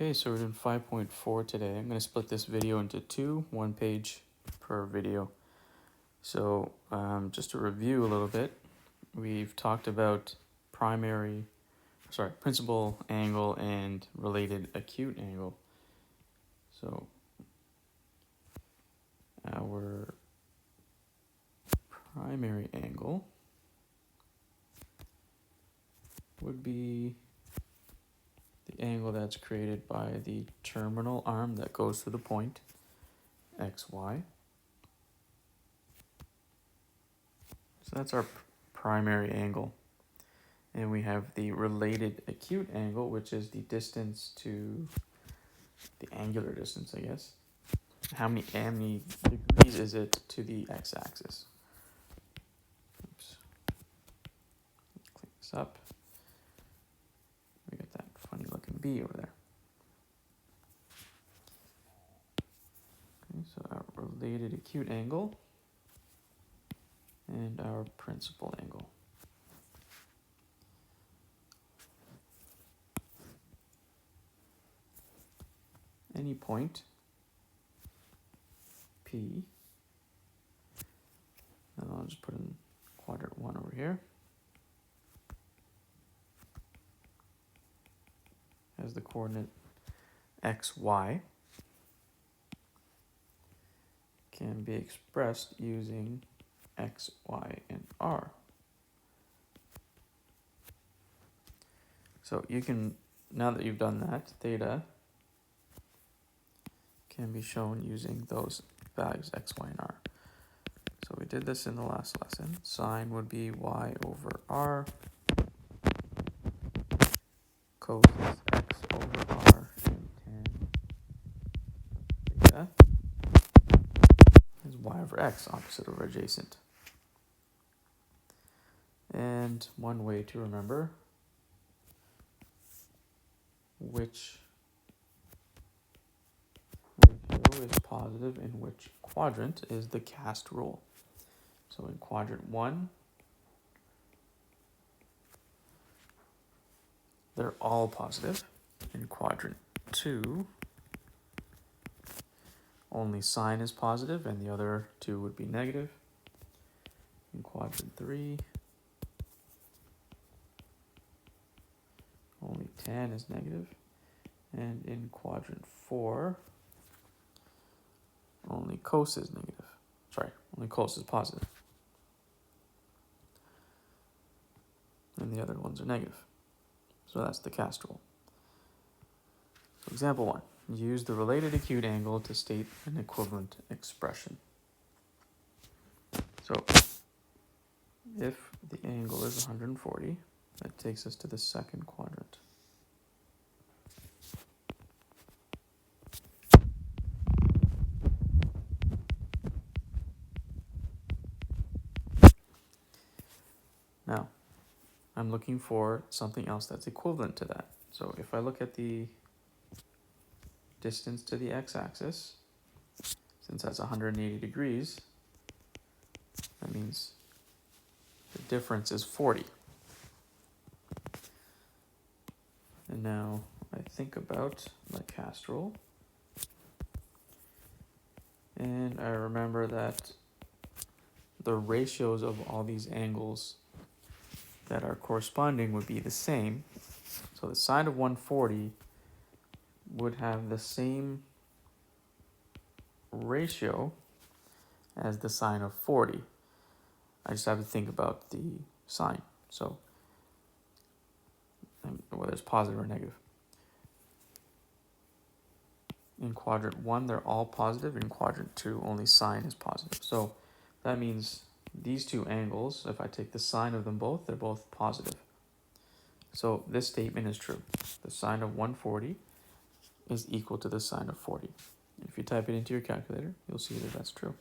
Okay, so we're doing 5.4 today. I'm going to split this video into two, one page per video. So just to review a little bit, we've talked about principal angle and related acute angle. So our primary angle would be the angle that's created by the terminal arm that goes to the point, xy. So that's our primary angle. And we have the related acute angle, which is the distance to the angular distance, I guess. How many degrees is it to the x-axis? Oops. Clean this up. We got that funny looking B over there. Okay, so our related acute angle and our principal angle. Any point P, and I'll just put in quadrant 1 over here, as the coordinate xy, can be expressed using x, y, and r. So you can, now that you've done that, theta can be shown using those values x, y, and r. So we did this in the last lesson. Sine would be y over r. Cos is x over r, and tan theta is y over x, opposite over adjacent. And one way to remember which ratio is positive in which quadrant is the cast rule. So in quadrant 1, they're all positive. In quadrant 2, only sine is positive and the other two would be negative. In quadrant 3, only tan is negative. And in quadrant 4, only cos is negative. Only cos is positive. And the other ones are negative. So that's the cast rule. So example 1. Use the related acute angle to state an equivalent expression. So if the angle is 140, that takes us to the second quadrant. Now, I'm looking for something else that's equivalent to that. So if I look at the distance to the x-axis, since that's 180 degrees, that means the difference is 40. And now I think about my cast rule, and I remember that the ratios of all these angles that are corresponding would be the same. So the sine of 140 would have the same ratio as the sine of 40. I just have to think about the sign. So whether it's positive or negative. In quadrant 1, they're all positive. In quadrant 2, only sine is positive. So that means these two angles, if I take the sine of them both, they're both positive. So this statement is true. The sine of 140 is equal to the sine of 40. If you type it into your calculator, you'll see that that's true.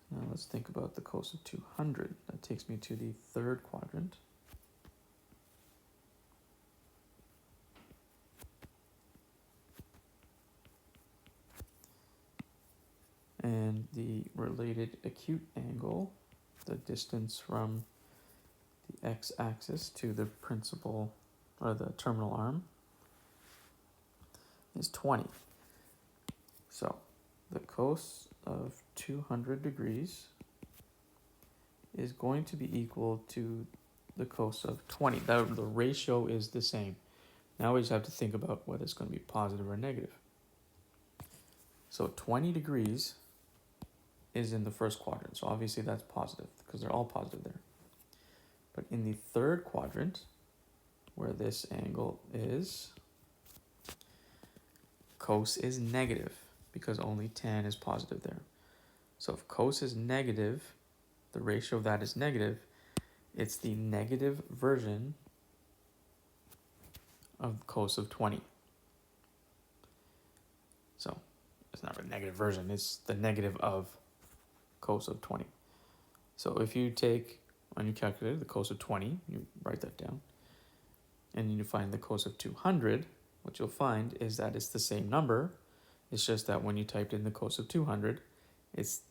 Now let's think about the cos of 200. That takes me to the third quadrant. And the related acute angle, the distance from the x-axis to the principal or the terminal arm, is 20. So the cos of 200 degrees is going to be equal to the cos of 20. The ratio is the same. Now we just have to think about whether it's going to be positive or negative. So 20 degrees is in the first quadrant. So obviously that's positive because they're all positive there. But in the third quadrant, where this angle is, cos is negative because only tan is positive there. So if cos is negative, the ratio of that is negative, it's the negative version of cos of 20. So it's not a negative version, it's the negative of cos of 20. So if you take on your calculator the cos of 20, you write that down, and you find the cos of 200, what you'll find is that it's the same number. It's just that when you typed in the cos of 200, it's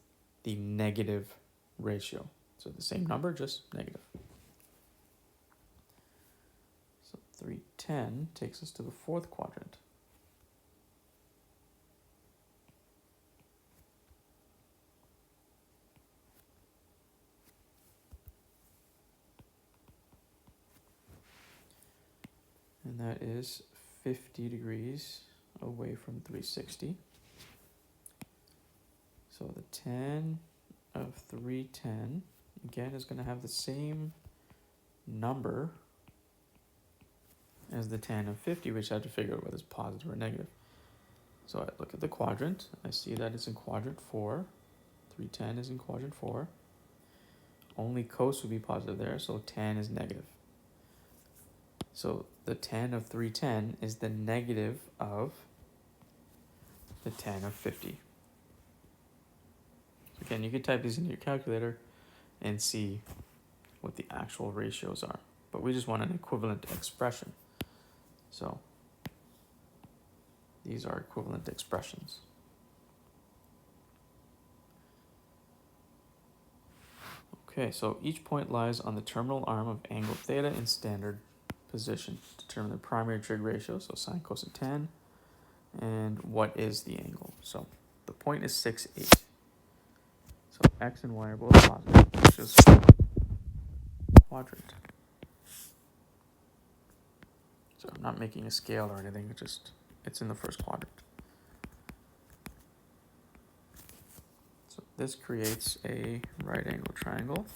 the negative ratio. So the same number, just negative. So 310 takes us to the fourth quadrant. And that is 50 degrees away from 360. So the tan of 310, again, is going to have the same number as the tan of 50, which I have to figure out whether it's positive or negative. So I look at the quadrant. I see that it's in quadrant 4. 310 is in quadrant 4. Only cos would be positive there, so tan is negative. So the tan of 310 is the negative of the tan of 50. So again, you could type these into your calculator and see what the actual ratios are. But we just want an equivalent expression. So these are equivalent expressions. Okay, so each point lies on the terminal arm of angle theta in standard position. Determine the primary trig ratio, so sine, cosine, tan, and what is the angle. So the point is 6, 8. So x and y are both positive, which is quadrant. So I'm not making a scale or anything, it's in the first quadrant. So this creates a right angle triangle,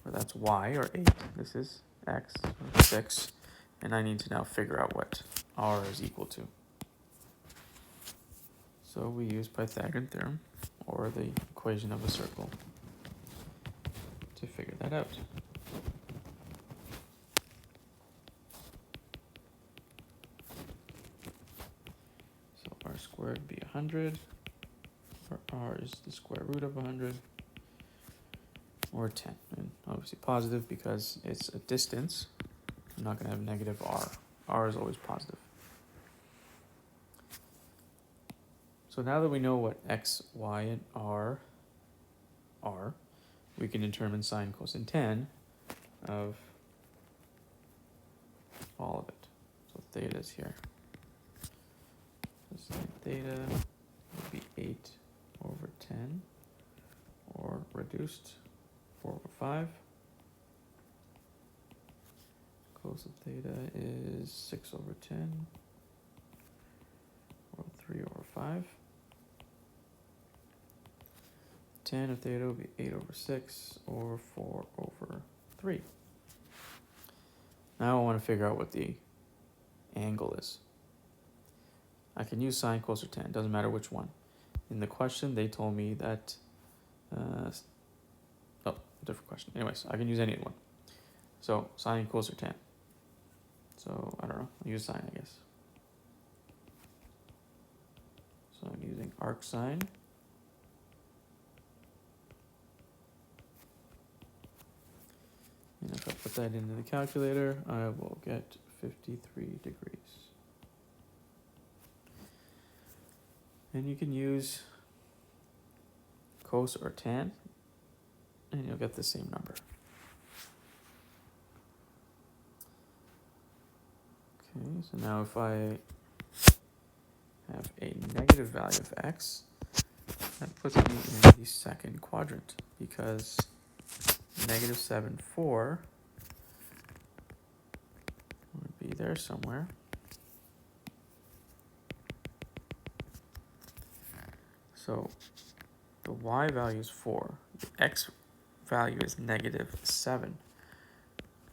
where that's y, or 8. This is x, or 6. And I need to now figure out what r is equal to. So we use Pythagorean theorem, or the equation of a circle, to figure that out. So r squared would be 100, or r is the square root of 100, or 10. And obviously positive because it's a distance. I'm not going to have negative r. R is always positive. So now that we know what x, y, and r are, we can determine sine, cosine, tan of all of it. So theta is here. So sine theta would be 8 over 10, or reduced 4 over 5. Cos of theta is 6 over 10, or 3 over 5. Tan of theta will be 8 over 6, or 4 over 3. Now I want to figure out what the angle is. I can use sine, cos, or tan, doesn't matter which one. In the question, they told me that, different question. Anyways, I can use any one. So sine, cos, or tan. So I don't know, I'll use sine, I guess. So I'm using arc sine. And if I put that into the calculator, I will get 53 degrees. And you can use cos or tan, and you'll get the same number. Okay, so now if I have a negative value of x, that puts me in the second quadrant because negative 7, 4 would be there somewhere. So the y value is 4. The x value is negative 7.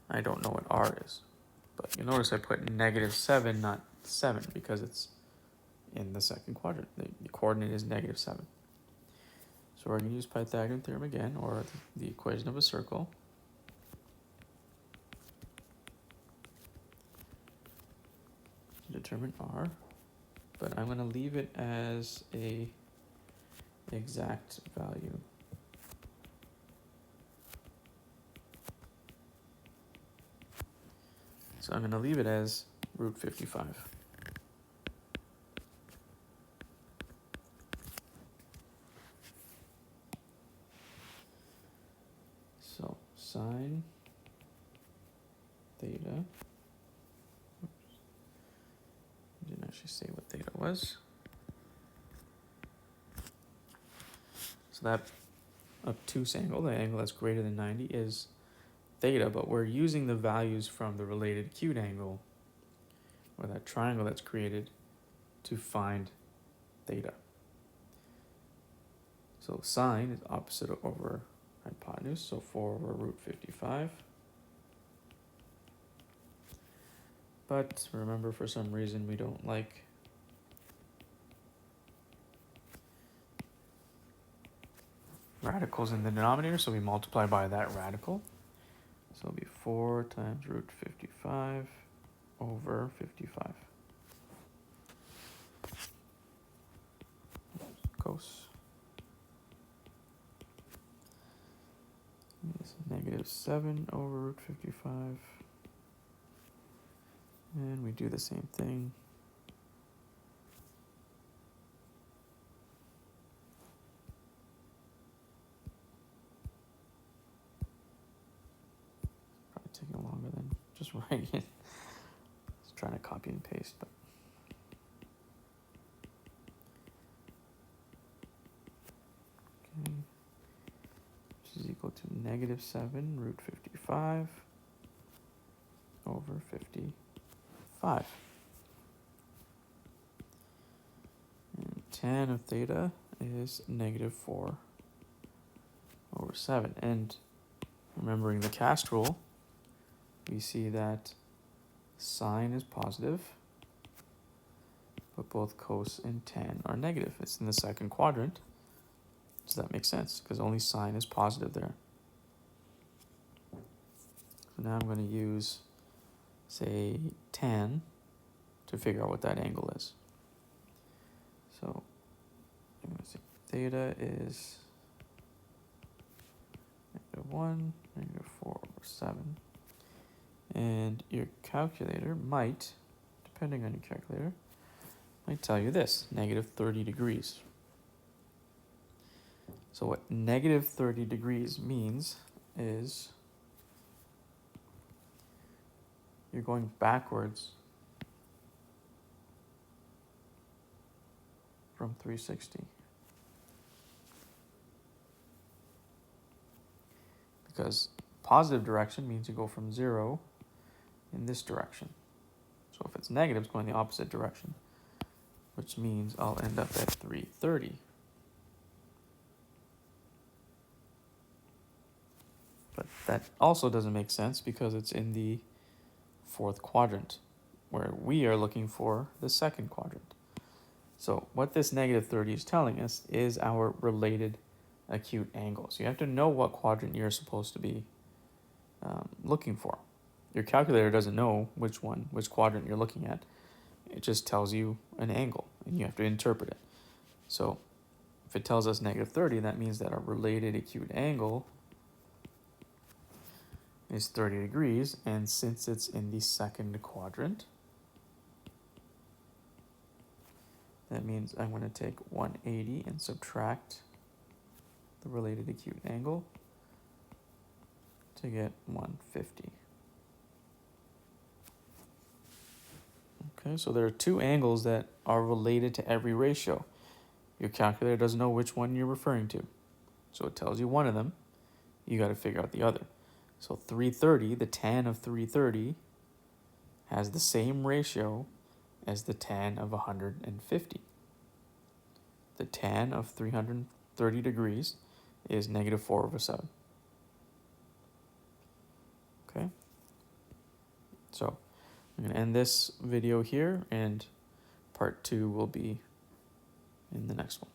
I don't know what r is. But you notice I put negative 7, not 7, because it's in the second quadrant. The coordinate is negative 7. So we're going to use Pythagorean theorem again, or the equation of a circle. To determine r. But I'm going to leave it as a exact value. So I'm going to leave it as root 55. So sine theta, oops, I didn't actually say what theta was. So that obtuse angle, the angle that's greater than 90, is theta, but we're using the values from the related acute angle, or that triangle that's created, to find theta. So sine is opposite over hypotenuse, so 4 over root 55. But remember, for some reason, we don't like radicals in the denominator, so we multiply by that radical. So it'll be 4 times root 55 over 55. Cos. It's negative 7 over root 55. And we do the same thing. Probably taking longer than just writing it. Just trying to copy and paste, but okay. Which is equal to negative 7 root 55 over 55. And tan of theta is negative 4 over 7. And remembering the cast rule, we see that sine is positive, but both cos and tan are negative. It's in the second quadrant, so that makes sense, because only sine is positive there. So now I'm going to use, say, tan to figure out what that angle is. So I'm going to say theta is -1, -4 over 7. And your calculator might, depending on your calculator, might tell you this, negative 30 degrees. So what negative 30 degrees means is you're going backwards from 360. Because positive direction means you go from 0 in this direction. So if it's negative, it's going the opposite direction, which means I'll end up at 330. But that also doesn't make sense because it's in the fourth quadrant, where we are looking for the second quadrant. So what this negative 30 is telling us is our related acute angle. So you have to know what quadrant you're supposed to be looking for. Your calculator doesn't know which quadrant you're looking at. It just tells you an angle, and you have to interpret it. So if it tells us negative 30, that means that our related acute angle is 30 degrees, and since it's in the second quadrant, that means I'm going to take 180 and subtract the related acute angle to get 150. Okay, so there are two angles that are related to every ratio. Your calculator doesn't know which one you're referring to. So it tells you one of them. You got to figure out the other. So 330, the tan of 330 has the same ratio as the tan of 150. The tan of 330 degrees is -4/7. Okay? So I'm going to end this video here, and part 2 will be in the next one.